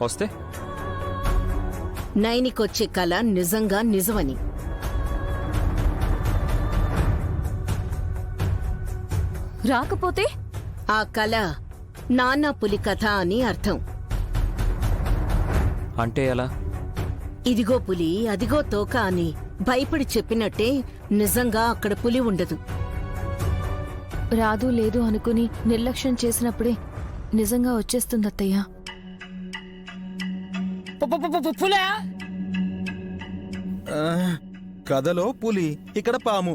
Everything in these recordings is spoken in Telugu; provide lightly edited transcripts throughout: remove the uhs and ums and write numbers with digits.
వస్తే నైనికొచ్చే కళ నిజంగా నిజమని. రాకపోతే ఆ కళ నాన్న పులి కథ అని అర్థం. అంటే ఎలా? ఇదిగో పులి అదిగో తోక అని భయపడి చెప్పినట్టే నిజంగా అక్కడ పులి ఉండదు. రాదు లేదు అనుకుని నిర్లక్ష్యం చేసినప్పుడే నిజంగా వచ్చేస్తుంది అత్తయ్య. పులా కథలో పులి, ఇక్కడ పాము.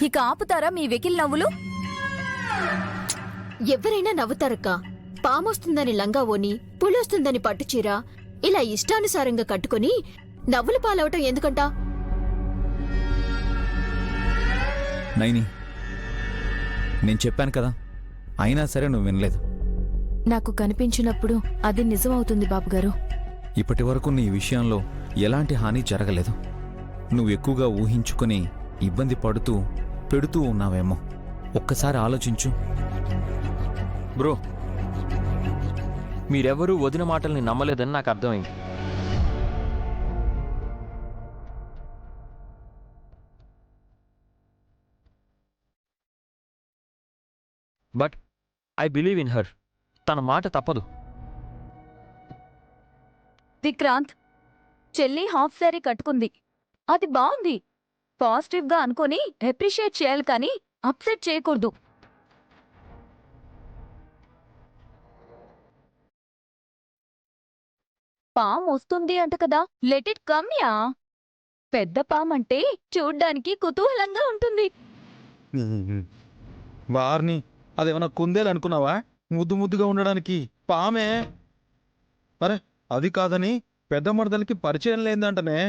ఇక ఆపుతారా మీ వెకిల్ నవ్వులు? ఎవరైనా నవ్వుతారక్క. పామొస్తుందని లంగా ఓని, పులొస్తుందని పట్టుచీర ఇలా ఇష్టానుసారంగా కట్టుకుని నవ్వుల పాలవటం ఎందుకంటా? నైని, నేను చెప్పాను కదా, అయినా సరే నువ్వు వినలేదు. నాకు కనిపించినప్పుడు అది నిజమవుతుంది బాబుగారు. ఇప్పటి వరకు నీ విషయంలో ఎలాంటి హాని జరగలేదు. నువ్వు ఎక్కువగా ఊహించుకుని ఇబ్బంది పెడుతూ ఉన్నావేమో. ఒక్కసారి ఆలోచించు. బ్రో, మీరెవరూ వదిన మాటల్ని నమ్మలేదని నాకు అర్థమైంది. But I believe in her. తన మాట తప్పదు. విక్రాంత్, చెల్లి హాఫ్ శారీ కట్టుకుంది, అది బాగుంది. పాజిటివ్గా అనుకొని అప్రిషియేట్ చేయాలి కానీ అప్సెట్ చేయకూడదు. పామ్ వస్తుంది అంట కదా, లెట్ ఇట్ కమ్ యా. పెద్ద పామ్ అంటే చూడ్డానికి కుతూహలంగా ఉంటుంది. వారిని అదేమన్నా కుందేలు అనుకున్నావా? ముద్దు ముద్దుగా ఉండడానికి పామే. మరే అది కాదని పెద్ద మరదలకి పరిచయం లేదంటనే.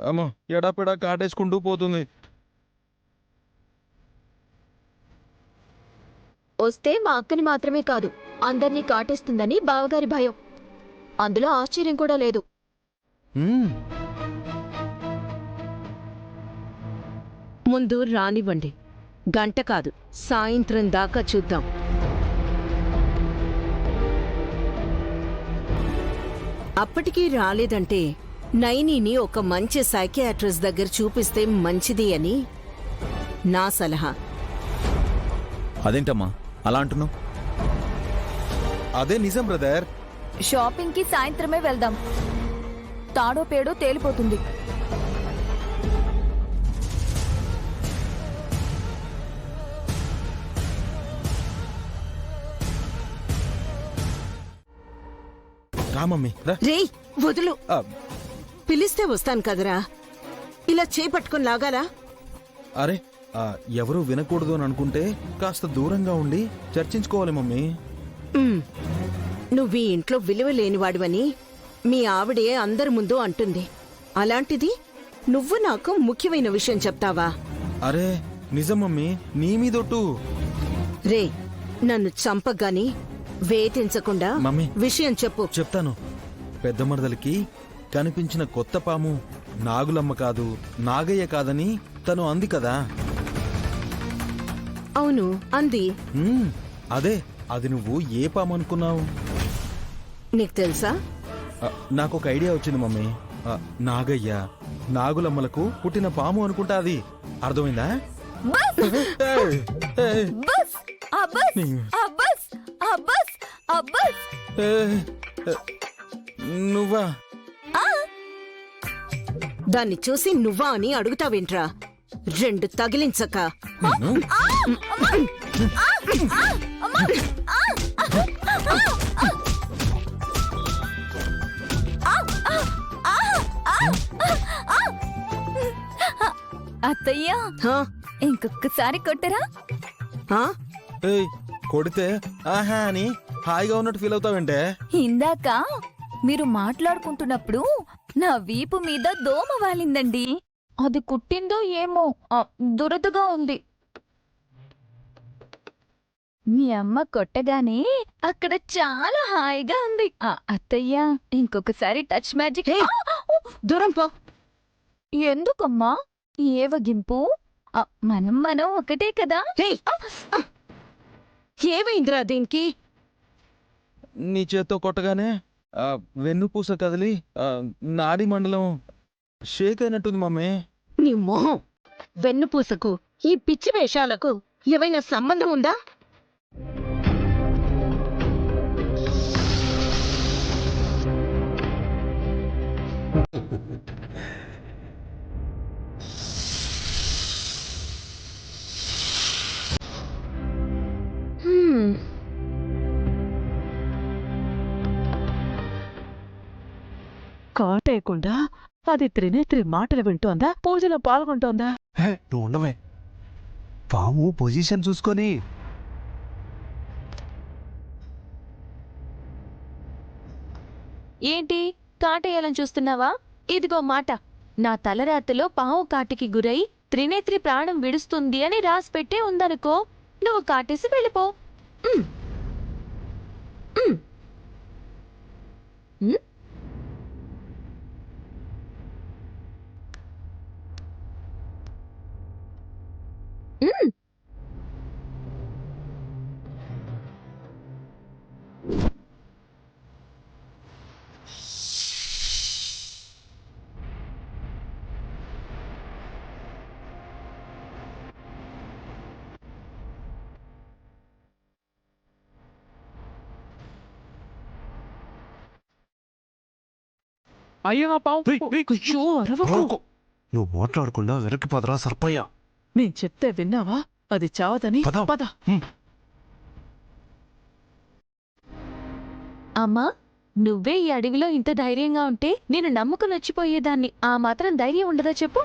అమ్మో, ఎడాపెడా కాటేసుకుంటూ పోతుంది. వస్తే మా అక్కని మాత్రమే కాదు అందర్నీ కాటేస్తుందని బావగారి భయం. అందులో ఆశ్చర్యం కూడా లేదు. ముందు రానివ్వండి, గంట కాదు సాయంత్రం దాకా చూద్దాం. అప్పటికీ రాలేదంటే నైనిని ఒక మంచి సైకియాట్రిస్ట్ దగ్గర చూపిస్తే మంచిది అని నా సలహా. అదేంటమ్మా అలా అంటున్నావు? అదే నిజం బ్రదర్. షాపింగ్కి సాయంత్రమే వెళ్దాం. తాడో పేడో తేలిపోతుంది. రామమ్మీ రా. రేయ్ వదులు, పిలిస్తే వస్తాను కదరా, ఇలా చేపట్టుకుని లాగారా? అరే ఎవరూ వినకూడదు అని అనుకుంటే కాస్త దూరంగా ఉండి చర్చించుకోవాలి మమ్మీ. నువ్వు ఈ ఇంట్లో విలువ లేనివాడివని మీ ఆవిడే అందరి ముందు అంటుంది. అలాంటిది నువ్వు నాకు ముఖ్యమైన విషయం చెప్తావా? అరే నిజం మమ్మీ, నీ మీదొట్టు. రే, నన్ను చంపగాని వేధించకుండా మమ్మీ విషయం చెప్పు. చెప్తాను. పెద్ద మరదలకి కనిపించిన కొత్త పాము నాగులమ్మ కాదు, నాగయ్య కాదని తను అంది కదా. అవును అంది. అదే, అది నువ్వు ఏ పాము అనుకున్నావు? నీకు తెలుసా? నాకొక ఐడియా వచ్చింది మమ్మీ. నాగయ్య నాగులమ్మలకు పుట్టిన పాము అనుకుంటా. అది అర్థమైందా? నువ్వా? దాన్ని చూసి నువ్వా అని అడుగుతావేంట్రా? రెండు తగిలించక. అత్తయ్యా, ఇంకొకసారి కొట్టరా? కొడితే ఆహా అని హాయిగా ఉన్నట్టు ఫీల్ అవుతావంటే? ఇందాక మీరు మాట్లాడుకుంటున్నప్పుడు నా వీపు మీద దోమ వాలిందండి. అది కుట్టిందో ఏమో, దురదగా ఉంది. మీ అమ్మ కొట్టగానే అక్కడ చాలా హాయిగా ఉంది. అత్తయ్య, ఇంకొకసారి టచ్ మ్యాజిక్. దూరం పో. ఎందుకమ్మా ఏ వగింపు? మనం ఒకటే కదా. ఏమైందిరా దీనికి? నీ చేత్తో కొట్టగానే వెన్నుపూస కదిలి నాడి మండలం షేక్ అయినట్టుంది మమ్మీ. నీ మొహం! వెన్నుపూసకు ఈ పిచ్చి వేషాలకు ఏవైనా సంబంధం ఉందా? కాటేయకుండా అది త్రినేత్రి మాటలు వింటోందా, పూజలో పాల్గొంటోందా? హే నువ్వు ఉండవే. పాము పొజిషన్ చూసుకొని ఏంటి కాటేయాలని చూస్తున్నావా? ఇదిగో మాట. నా తలరాతలో పావు కాటికి గురై త్రినేత్రి ప్రాణం విడుస్తుంది అని రాసిపెట్టే ఉందనుకో, నువ్వు కాటేసి వెళ్ళిపో. ఉమ్. ఉమ్. ఉమ్. ఉమ్. అయ్యో ఆ పావు! రేయ్, రేయ్, అయ్యో, అరవకు. అరవకు. నువ్వు మాట్లాడకుండా వెనక్కి పదరా సర్పయ్య. నేను చెప్తే విన్నావా? అది చావదని. పద. పద. అమ్మా, నువ్వే ఈ అడవిలో ఇంత ధైర్యంగా ఉంటే నేను నమ్ముకుని వచ్చిపోయేదాన్ని. ఆ మాత్రం ధైర్యం ఉండదా చెప్పు?